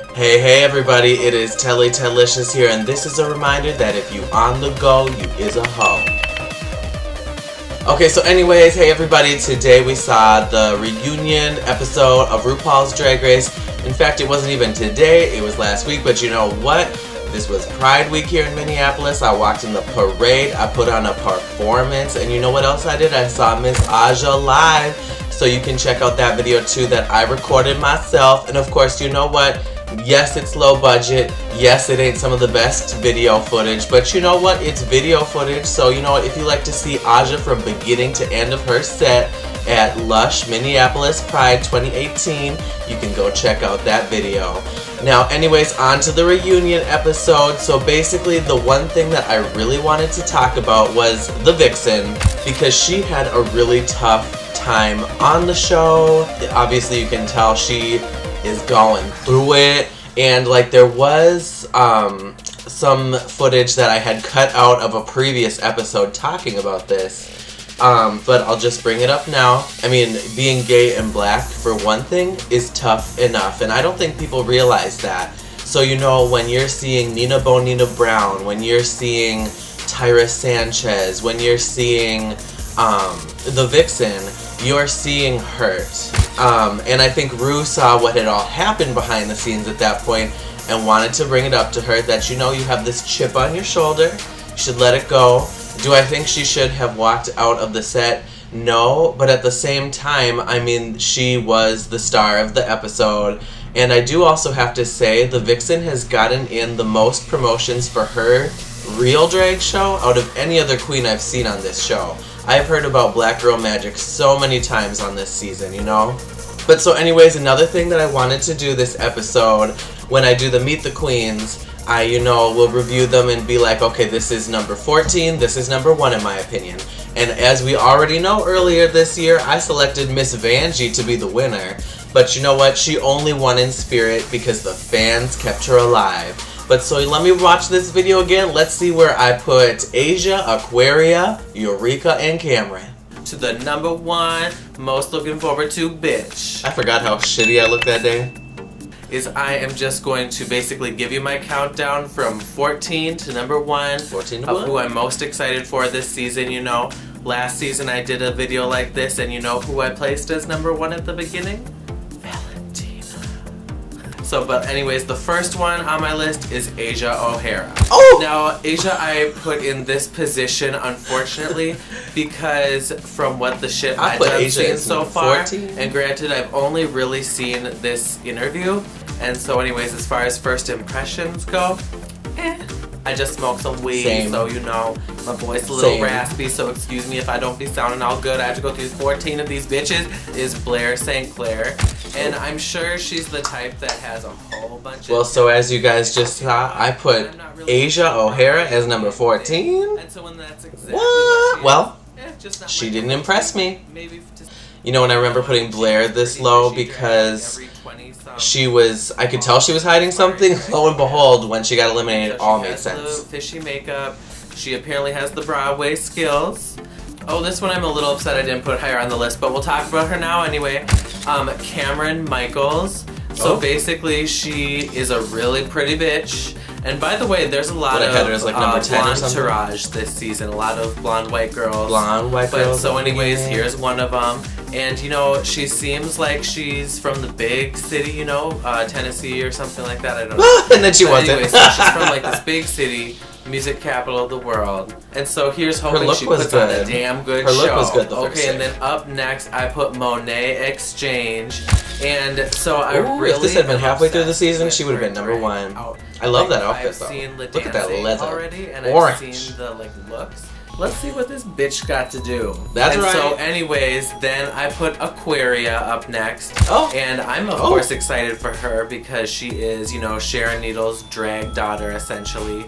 Hey everybody, it is Tedlicious here, and this is a reminder that if you on the go, you is a hoe. Okay, so anyways, hey everybody, today we saw the reunion episode of Rupaul's Drag Race. In fact, it wasn't even today, it was last week, but you know what? This was Pride Week here in Minneapolis. I walked in the parade, I put on a performance, and you know what else I did? I saw Miss Aja live, so you can check out that video too that I recorded myself. And of course, you know what? Yes, it's low budget. Yes, it ain't some of the best video footage, but you know what? It's video footage, so you know what? If you like to see Aja from beginning to end of her set at Lush Minneapolis Pride 2018, you can go check out that video. Now, anyways, on to the reunion episode. So basically, the one thing that I really wanted to talk about was the Vixen, because she had a really tough time on the show. Obviously, you can tell she is going through it, and like there was some footage that I had cut out of a previous episode talking about this, but I'll just bring it up now. I mean, being gay and black, for one thing, is tough enough, and I don't think people realize that. So you know, when you're seeing Nina Bonina Brown, when you're seeing Tyra Sanchez, when you're seeing the Vixen, you're seeing hurt. And I think Rue saw what had all happened behind the scenes at that point and wanted to bring it up to her that, you know, you have this chip on your shoulder, you should let it go. Do I think she should have walked out of the set? No, but at the same time, I mean, she was the star of the episode. And I do also have to say, the Vixen has gotten in the most promotions for her real drag show out of any other queen I've seen on this show. I've heard about Black Girl Magic so many times on this season, you know? But so anyways, another thing that I wanted to do this episode, when I do the Meet the Queens, I, you know, will review them and be like, okay, this is number 14, this is number 1 in my opinion. And as we already know, earlier this year, I selected Miss Vanjie to be the winner. But you know what? She only won in spirit because the fans kept her alive. But so let me watch this video again. Let's see where I put Asia, Aquaria, Eureka, and Cameron. To the number 1 most looking forward to bitch. I forgot how shitty I looked that day. Is I am just going to basically give you my countdown from 14 to number 1 of who I'm most excited for this season, you know. Last season I did a video like this, and you know who I placed as number 1 at the beginning? So, but anyways, the first one on my list is Asia O'Hara. Oh! Now, Asia I put in this position, unfortunately, because from what the shit I've seen so far, 14. And granted, I've only really seen this interview, and so anyways, as far as first impressions go, I just smoked some weed, so you know, my voice a little raspy, so excuse me if I don't be sounding all good. I have to go through 14 of these bitches. Is Blair St. Clair. And I'm sure she's the type that has a whole bunch of... Well, so as you guys just saw, I put Asia O'Hara as number 14. And so when that's exactly what? Well, she didn't impress me. You know, and I remember putting Blair this low because she was... I could tell she was hiding something. Lo and behold, when she got eliminated, it all made sense. Fishy makeup. She apparently has the Broadway skills. Oh, this one I'm a little upset I didn't put higher on the list, but we'll talk about her now anyway. Cameron Michaels. So basically, she is a really pretty bitch. And by the way, there's a lot of like number 10 blonde entourage this season. A lot of blonde white girls. Blonde white girls. So anyways, here's one of them. And you know, she seems like she's from the big city, you know, Tennessee or something like that. I don't know. And then she wasn't. Anyway, so she's from like this big city. Music capital of the world. And so here's hoping she puts on a damn good show. Her look was good. Okay, and then up next I put Monet Exchange. And so I really... If this had been halfway through the season, she would have been number 1. I love that outfit though. Look at that leather. Already, and orange. I've seen the like looks. Let's see what this bitch got to do. That's right. So anyways, then I put Aquaria up next. Oh. And I'm of course excited for her because she is, you know, Sharon Needles' drag daughter essentially.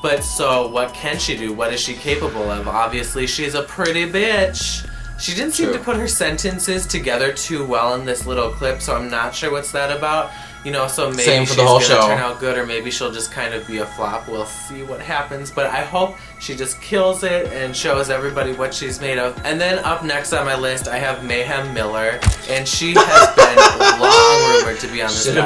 But so, what can she do? What is she capable of? Obviously, she's a pretty bitch. She didn't seem to put her sentences together too well in this little clip, so I'm not sure what's that about. You know, so maybe she's gonna turn out good, or maybe she'll just kind of be a flop. We'll see what happens, but I hope she just kills it and shows everybody what she's made of. And then up next on my list, I have Mayhem Miller, and she has been long rumored to be on this show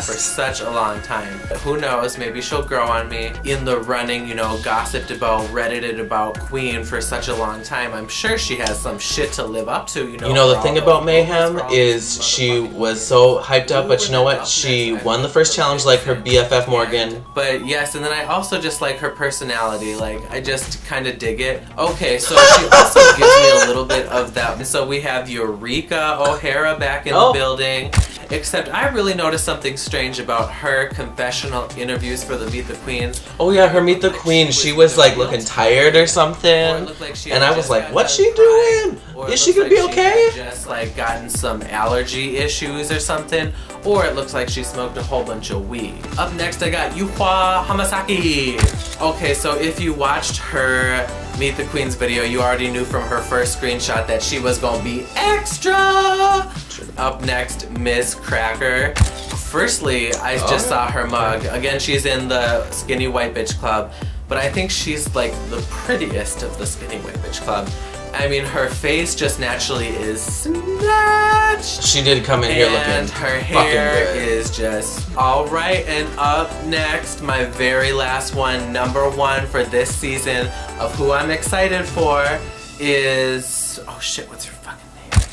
for such a long time. Who knows? Maybe she'll grow on me. In the running, you know, gossiped about, reddited about Queen for such a long time. I'm sure she has some shit to live up to. You know the thing about Mayhem is she was so hyped up, but you know what? She won the first challenge like her BFF Morgan. But yes, and then I also just like her personality. Like, I just kind of dig it. Okay, so she also gives me a little bit of that. And so we have Eureka O'Hara back in the building. Except I really noticed something strange about her confessional interviews for the Meet the Queens. Oh yeah, her Meet the Queens. She was like looking tired or something. And I was like, what's she doing? Is she gonna be okay? Just like gotten some allergy issues or something. Or it looks like she smoked a whole bunch of weed. Up next I got Yuhua Hamasaki. Okay, so if you watched her Meet the Queens video, you already knew from her first screenshot that she was gonna be extra. Up next, Miss Cracker. Firstly, I just saw her mug. Again, she's in the Skinny White Bitch Club, but I think she's like the prettiest of the Skinny White Bitch Club. I mean, her face just naturally is snatched. She did come in here looking and her hair is just alright. And up next, my very last one, #1 for this season of who I'm excited for is... oh shit, what's her fucking name?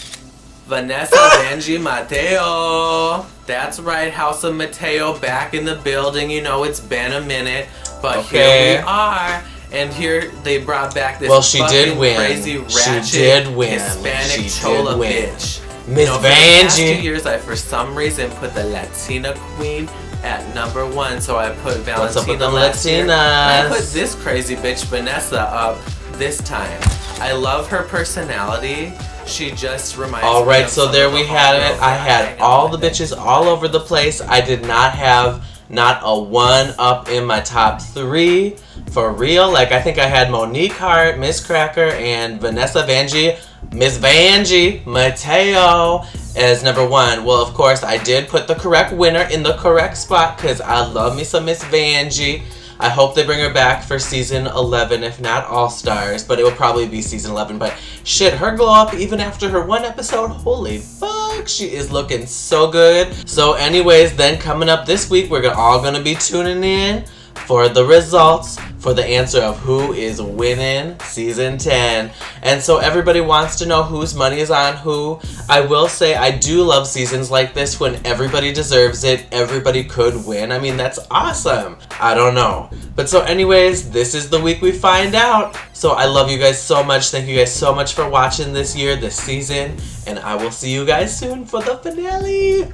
Vanessa Vanjie Mateo. That's right, House of Mateo back in the building. You know, it's been a minute, but here we are. And here they brought back this crazy ratchet Hispanic chola bitch. Miss Vanjie. For the past 2 years, I for some reason put the Latina queen at #1, so I put Valentina last year. And I put this crazy bitch Vanessa up this time. I love her personality. She just reminds me of... Alright, so there we had it. I had all the bitches all over the place. I did not have not a one up in my top 3. For real, like I think I had Monique Hart, Miss Cracker, and Vanessa Vanjie, Miss Vanjie Mateo as #1. Well, of course, I did put the correct winner in the correct spot because I love me some Miss Vanjie. I hope they bring her back for season 11, if not All Stars, but it will probably be season 11. But shit, her glow up even after her 1 episode, holy fuck, she is looking so good. So anyways, then coming up this week, we're all gonna be tuning in for the results, for the answer of who is winning season 10. And so everybody wants to know whose money is on who. I will say I do love seasons like this when everybody deserves it, everybody could win. I mean, that's awesome. I don't know. But so anyways, this is the week we find out. So I love you guys so much. Thank you guys so much for watching this year, this season. And I will see you guys soon for the finale.